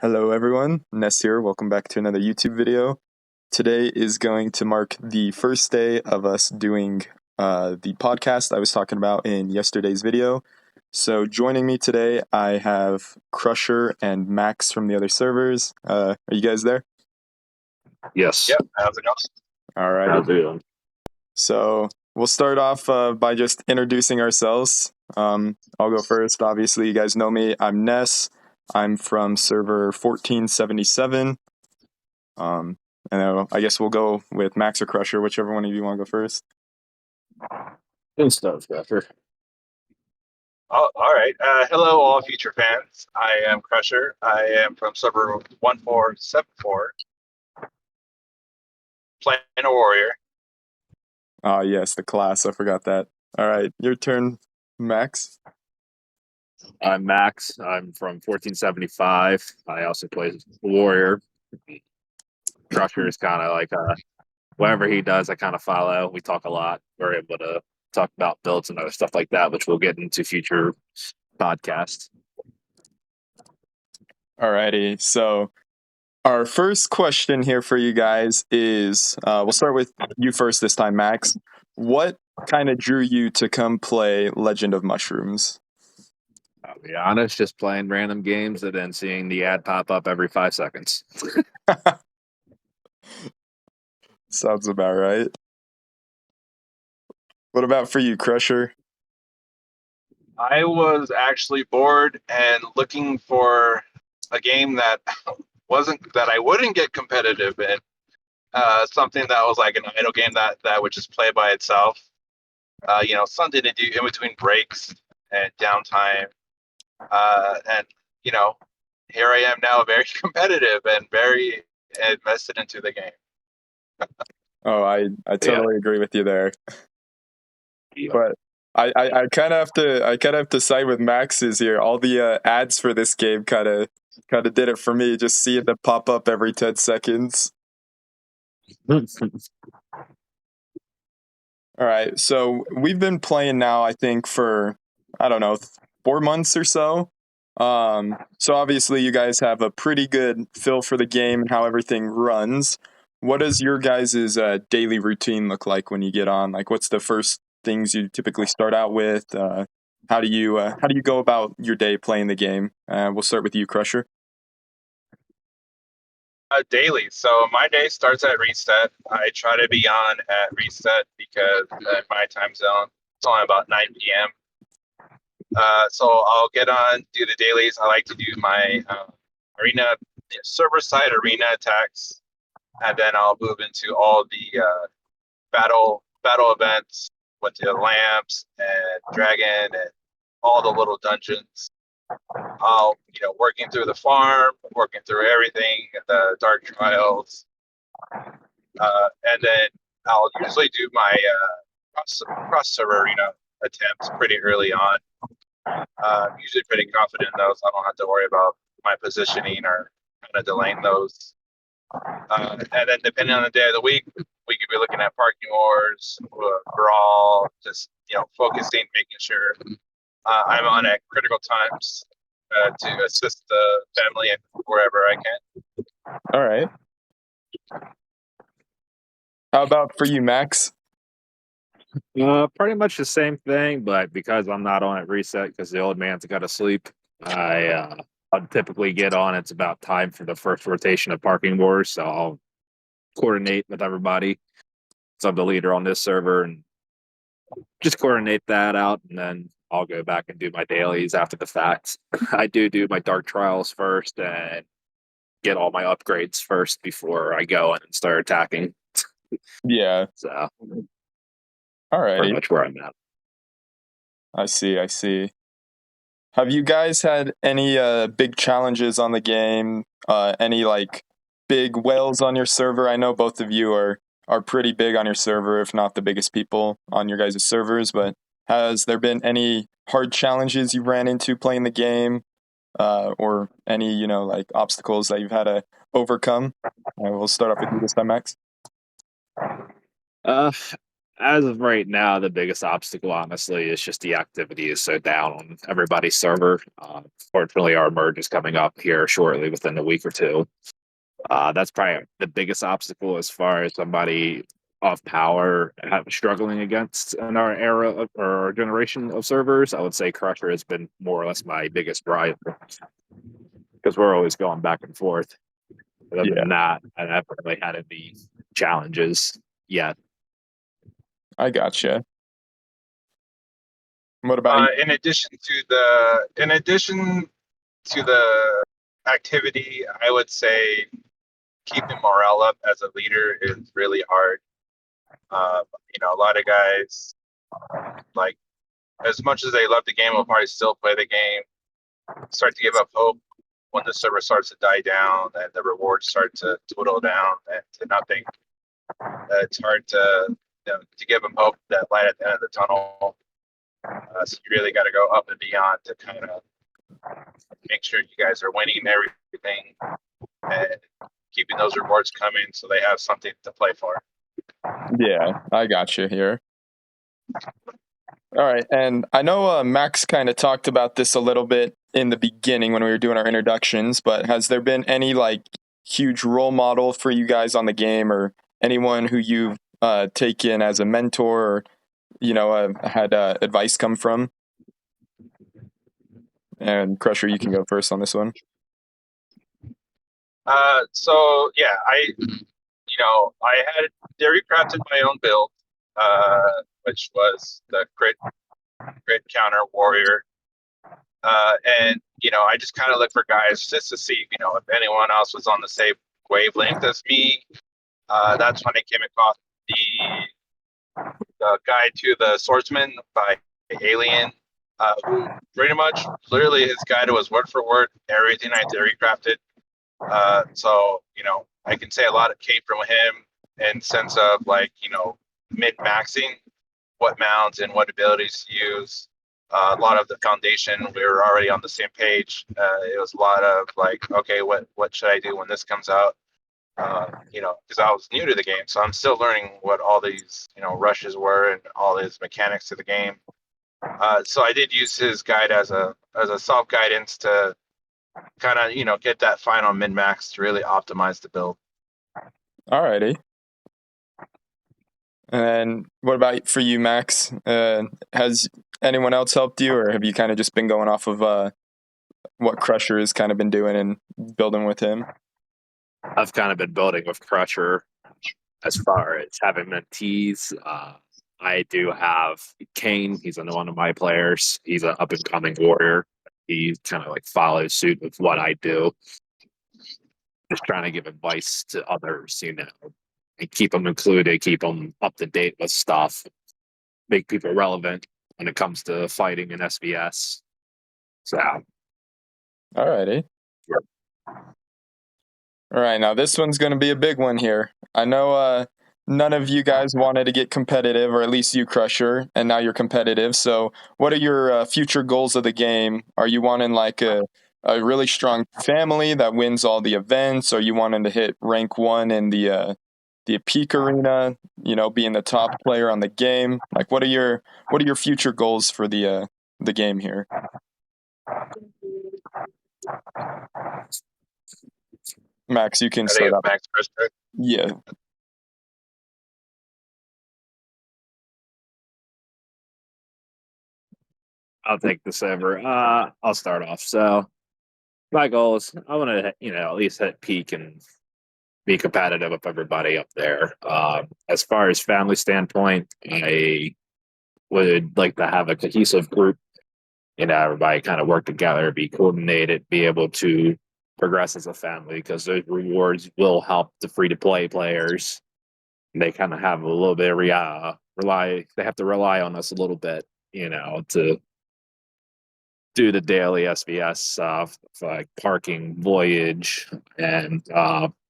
Hello everyone, Ness here. Welcome back to another YouTube video. Today is going to mark the first day of us doing the podcast I was talking about in yesterday's video. So joining me today, I have Crusher and Max from the other servers. Are you guys there? Yes. Yep. How's it going? All right. How's it going? So we'll start off by just introducing ourselves. I'll go first. Obviously, you guys know me. I'm Ness. I'm from server 1477. And I guess we'll go with Max or Crusher, whichever one of you want to go first. Good stuff, Crusher. Oh, all right. Hello, all future fans. I am Crusher. I am from server 1474, playing a warrior. Yes, the class. I forgot that. All right, your turn, Max. I'm Max. I'm from 1475. I also play Warrior. Crusher is kind of like whatever he does, I kind of follow. We talk a lot. We're able to talk about builds and other stuff like that, which we'll get into future podcasts. All righty. So our first question here for you guys is we'll start with you first this time, Max. What kind of drew you to come play Legend of Mushrooms? I'll be honest, just playing random games and then seeing the ad pop up every 5 seconds. Sounds about right. What about for you, Crusher? I was actually bored and looking for a game that I wouldn't get competitive in. Something that was like an idle game that would just play by itself. Something to do in between breaks and downtime. And here I am now, very competitive and very invested into the game. Oh, I totally agree with you there. But I kind of have to side with Max's here. All the ads for this game kind of did it for me. Just seeing them pop up every 10 seconds. All right, so we've been playing now, I think, for I don't know, 4 months or so. So obviously you guys have a pretty good feel for the game and how everything runs. What does your guys' daily routine look like when you get on? Like, what's the first things you typically start out with? How do you go about your day playing the game? We'll start with you, Crusher. Daily. So my day starts at reset. I try to be on at reset because in my time zone, it's only about 9 p.m. So I'll get on, do the dailies. I like to do my arena, server side arena attacks, and then I'll move into all the battle events with the lamps and dragon and all the little dungeons. I'll working through the farm, working through everything, the dark trials, and then I'll usually do my cross server arena attempts pretty early on. Usually pretty confident in those. I don't have to worry about my positioning or kind of delaying those. And then depending on the day of the week, we could be looking at parking wars, brawl, just focusing, making sure I'm on at critical times to assist the family and wherever I can. All right. How about for you, Max? Pretty much the same thing, but because I'm not on at reset because the old man's got to sleep, I'll typically get on. It's about time for the first rotation of parking wars, so I'll coordinate with everybody. So I'm the leader on this server and just coordinate that out, and then I'll go back and do my dailies after the fact. I do my dark trials first and get all my upgrades first before I go in and start attacking. Yeah. So All right. pretty much where I'm at. I see. Have you guys had any big challenges on the game? Any like big whales on your server? I know both of you are pretty big on your server, if not the biggest people on your guys' servers, but has there been any hard challenges you ran into playing the game? Or any, like obstacles that you've had to overcome? We'll start off with you this time, Max. As of right now, the biggest obstacle, honestly, is just the activity is so down on everybody's server. Fortunately, our merge is coming up here shortly, within a week or two. That's probably the biggest obstacle as far as somebody off power struggling against in our era or our generation of servers. I would say Crusher has been more or less my biggest driver because we're always going back and forth. But other Yeah, than that, I haven't really had any challenges yet. I gotcha. What about you? In addition to the activity, I would say keeping morale up as a leader is really hard. A lot of guys, like, as much as they love the game, will probably still play the game, start to give up hope when the server starts to die down and the rewards start to dwindle down and to nothing. It's hard to give them hope, that light at the end of the tunnel. So you really got to go up and beyond to kind of make sure you guys are winning everything and keeping those rewards coming so they have something to play for. Yeah, I gotcha here. All right, and I know Max kind of talked about this a little bit in the beginning when we were doing our introductions, but has there been any like huge role model for you guys on the game, or anyone who you've taken as a mentor, or had advice come from? And Crusher, you can go first on this one. So yeah, I had recrafted my own build, which was the crit counter warrior. And I just kind of look for guys just to see, if anyone else was on the same wavelength as me. That's when I came across the guide to the swordsman by Alien, who pretty much literally his guide was word for word everything I recrafted. So I can say a lot came from him in sense of mid maxing what mounts and what abilities to use. A lot of the foundation, we were already on the same page. It was a lot of okay, what should I do when this comes out? Because I was new to the game, so I'm still learning what all these rushes were and all these mechanics to the game. So I did use his guide as a self guidance to kind of get that final min max to really optimize the build. Alrighty. And what about for you, Max? Has anyone else helped you, or have you kind of just been going off of what Crusher has kind of been doing and building with him? I've kind of been building with Crusher as far as having mentees. I do have Kane. He's one of my players. He's an up and coming warrior. He kind of follows suit with what I do. Just trying to give advice to others, and keep them included, keep them up to date with stuff, make people relevant when it comes to fighting in SBS. So, alrighty. All right, now this one's going to be a big one here. I know none of you guys wanted to get competitive, or at least you, Crusher, and now you're competitive. So, what are your future goals of the game? Are you wanting a really strong family that wins all the events? Are you wanting to hit rank 1 in the peak arena? Being the top player on the game. What are your future goals for the game here? Max, you can start up. Max first. Yeah. I'll take this over. I'll start off. So, my goal is I want to, at least hit peak and be competitive with everybody up there. As far as family standpoint, I would like to have a cohesive group. Everybody kind of work together, be coordinated, be able to progress as a family because those rewards will help the free to play players. They kind of have a little bit of rely. They have to rely on us a little bit, to do the daily SBS stuff, like parking, voyage, and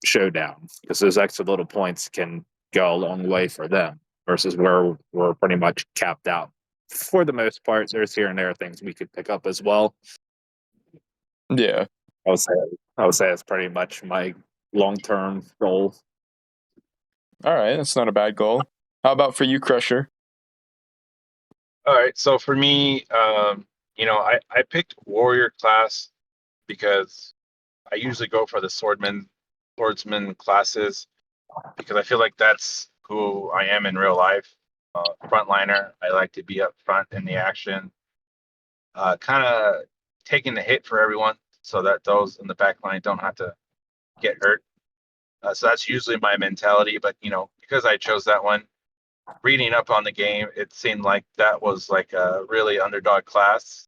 showdown, because those extra little points can go a long way for them versus where we're pretty much capped out. For the most part, there's here and there things we could pick up as well. Yeah. I would say that's pretty much my long-term goal. All right, that's not a bad goal. How about for you, Crusher? All right, so for me, I picked warrior class because I usually go for the swordsman classes because I feel like that's who I am in real life. Frontliner, I like to be up front in the action, kind of taking the hit for everyone so that those in the back line don't have to get hurt. So that's usually my mentality. But because I chose that one, reading up on the game, it seemed like that was like a really underdog class.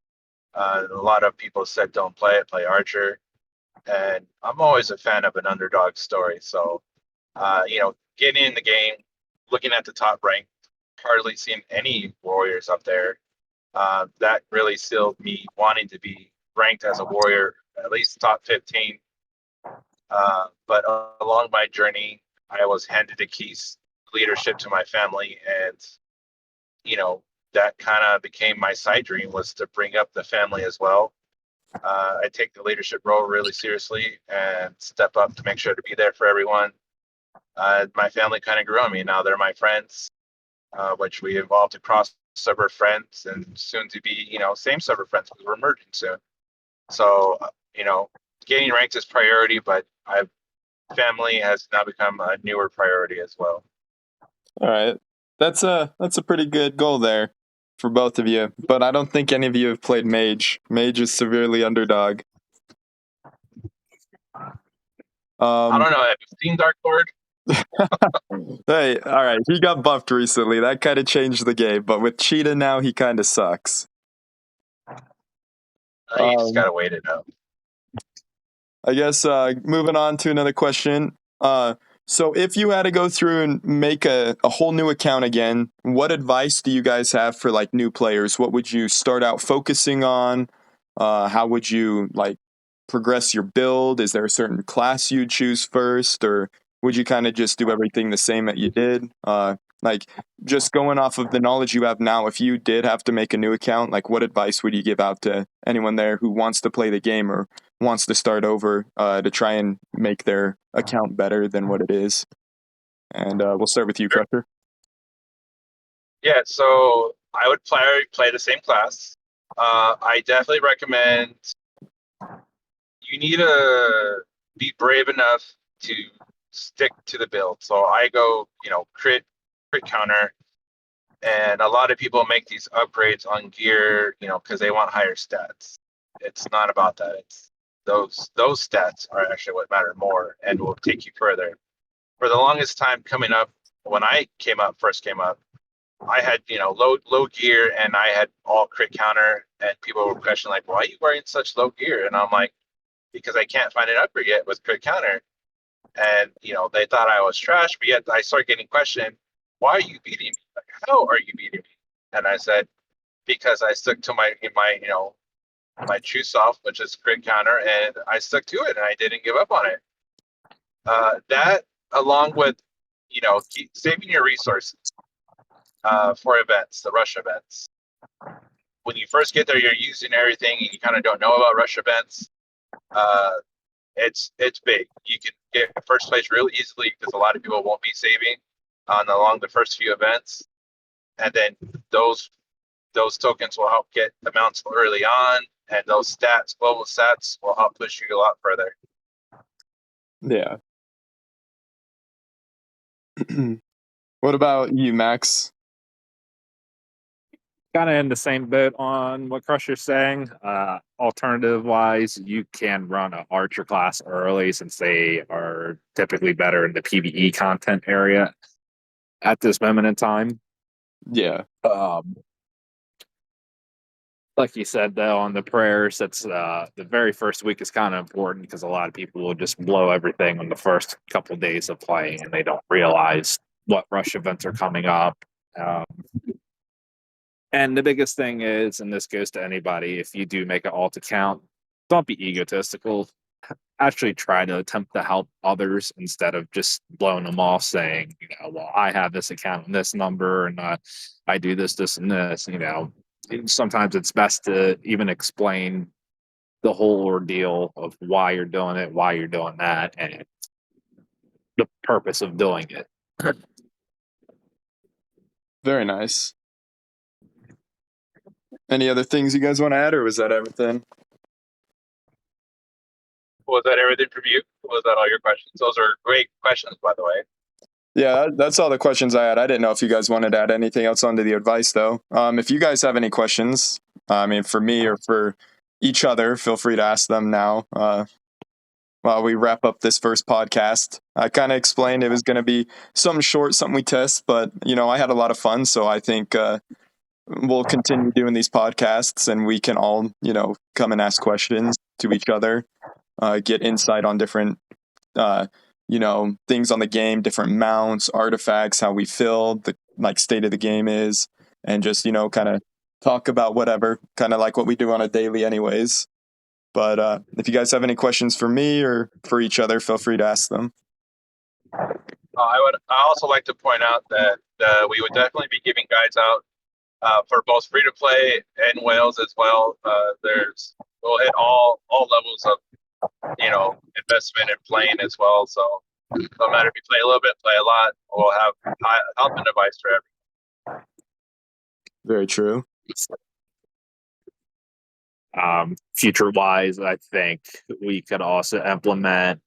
A lot of people said don't play it, play Archer, and I'm always a fan of an underdog story. So getting in the game, looking at the top rank, hardly seen any warriors up there. That really sealed me wanting to be ranked as a warrior, at least top 15. But along my journey, I was handed the keys, leadership to my family, and you know that kind of became my side dream was to bring up the family as well. I take the leadership role really seriously and step up to make sure to be there for everyone. My family kind of grew on me. Now they're my friends, which we evolved across server friends and soon to be, same server friends because we're merging soon. So, getting ranked is priority, but I've family has now become a newer priority as well. All right, that's a pretty good goal there for both of you. But I don't think any of you have played Mage. Mage is severely underdog. I don't know. Have you seen Dark Lord? Hey, all right, he got buffed recently. That kind of changed the game. But with Cheetah now, he kind of sucks. You just gotta wait it out. I guess moving on to another question. So if you had to go through and make a whole new account again, what advice do you guys have for like new players? What would you start out focusing on? How would you like progress your build? Is there a certain class you'd choose first, or would you kind of just do everything the same that you did? Like just going off of the knowledge you have now, if you did have to make a new account, like what advice would you give out to anyone there who wants to play the game or wants to start over to try and make their account better than what it is? And we'll start with you, Sure. Crusher. Yeah, so I would play the same class. I definitely recommend you need to be brave enough to stick to the build. So I go, crit counter, and a lot of people make these upgrades on gear, because they want higher stats. It's not about that. It's those stats are actually what matter more and will take you further. For the longest time coming up, when I first came up, I had low gear and I had all crit counter, and people were questioning like, why are you wearing such low gear? And I'm like, because I can't find an upgrade yet with crit counter. And they thought I was trash, but yet I started getting questioned, why are you beating me? Like, how are you beating me? And I said, because I stuck to my true self, which is crit counter, and I stuck to it and I didn't give up on it. That along with saving your resources for events, the rush events. When you first get there, you're using everything and you kind of don't know about rush events. Uh, it's big. You can get first place real easily because a lot of people won't be saving along the first few events, and then those tokens will help get amounts early on, and those stats, global stats, will help push you a lot further. Yeah. What about you, Max? Kind of in the same boat on what Crusher's saying. Alternative wise, you can run an archer class early since they are typically better in the PvE content area at this moment in time. Yeah. Like you said, though, on the prayers, that's the very first week is kind of important because a lot of people will just blow everything on the first couple of days of playing and they don't realize what rush events are coming up. Um, and the biggest thing is, and this goes to anybody, if you do make an alt account, don't be egotistical. Actually try to attempt to help others instead of just blowing them off saying, well, I have this account and this number and I do this, and this, sometimes it's best to even explain the whole ordeal of why you're doing it, why you're doing that, and the purpose of doing it. Very nice. Any other things you guys want to add, or was that everything? Was that everything from you? Was that all your questions? Those are great questions, by the way. Yeah, that's all the questions I had. I didn't know if you guys wanted to add anything else onto the advice, though. If you guys have any questions, I mean, for me or for each other, feel free to ask them now. While we wrap up this first podcast, I kind of explained it was going to be something short, something we test, but I had a lot of fun, so I think we'll continue doing these podcasts, and we can all come and ask questions to each other, get insight on different things on the game, different mounts, artifacts, how we feel the state of the game is, and just kind of talk about whatever, kind of like what we do on a daily anyways. But if you guys have any questions for me or for each other, feel free to ask them. I also like to point out that we would definitely be giving guides out for both free to play and whales as well. We'll hit all levels of investment and playing as well. So no matter if you play a little bit, play a lot, we'll have help and advice for everyone. Very true. Future wise, I think we could also implement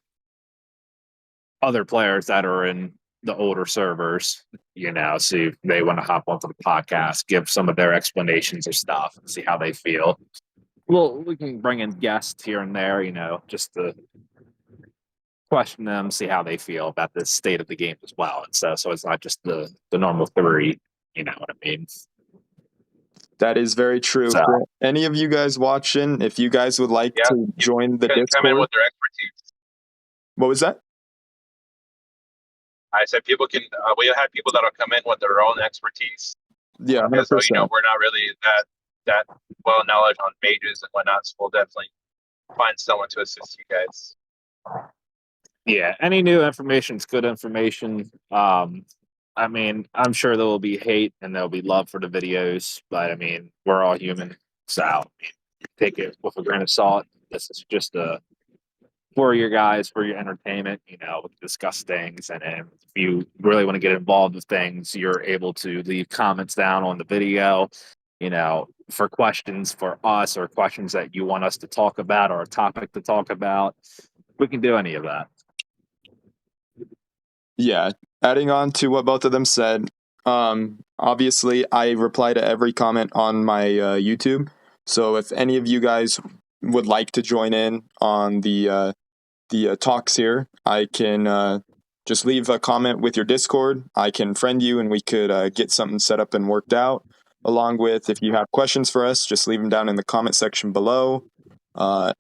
other players that are in the older servers, see if they want to hop onto the podcast, give some of their explanations of stuff, and see how they feel. Well, we can bring in guests here and there, just to question them, see how they feel about the state of the game as well. And so it's not just the normal three, you know what I mean? That is very true. So, for any of you guys watching, if you guys would like to join the Discord, come in with their expertise. What was that? I said people can. We have people that'll come in with their own expertise. Yeah, 100%. Because we're not really that well knowledge on mages and whatnot. So we'll definitely find someone to assist you guys. Yeah, any new information is good information. I mean, I'm sure there will be hate and there'll be love for the videos, but I mean, we're all human, so take it with a grain of salt. This is just for your guys, for your entertainment. We discuss things, and if you really want to get involved with things, you're able to leave comments down on the video. For questions for us or questions that you want us to talk about or a topic to talk about, we can do any of that. Yeah, adding on to what both of them said, obviously I reply to every comment on my YouTube. So if any of you guys would like to join in on the talks here, I can just leave a comment with your Discord. I can friend you, and we could get something set up and worked out. Along with, if you have questions for us, just leave them down in the comment section below.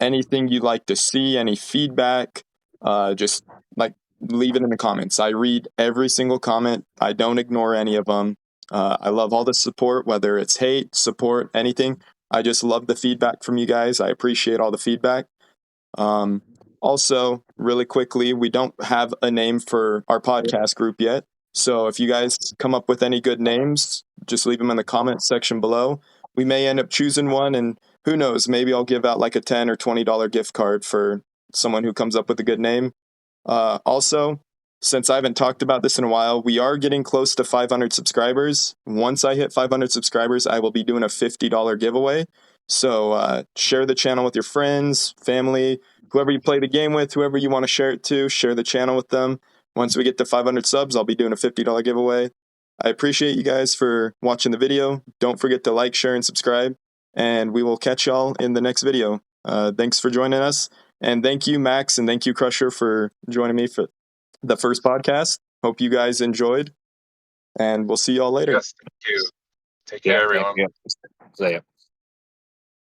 Anything you'd like to see, any feedback, just leave it in the comments. I read every single comment. I don't ignore any of them. I love all the support, whether it's hate, support, anything. I just love the feedback from you guys. I appreciate all the feedback. Also, really quickly, we don't have a name for our podcast group yet. So if you guys come up with any good names, just leave them in the comment section below. We may end up choosing one, and who knows, maybe I'll give out like a $10 or $20 gift card for someone who comes up with a good name. Also, since I haven't talked about this in a while, we are getting close to 500 subscribers. Once I hit 500 subscribers, I will be doing a $50 giveaway. So share the channel with your friends, family, whoever you play the game with, whoever you want to share it to, share the channel with them. Once we get to 500 subs, I'll be doing a $50 giveaway. I appreciate you guys for watching the video. Don't forget to like, share, and subscribe. And we will catch y'all in the next video. Thanks for joining us. And thank you, Max, and thank you, Crusher, for joining me for the first podcast. Hope you guys enjoyed, and we'll see y'all later. Yes, thank you. Take care, everyone. See ya.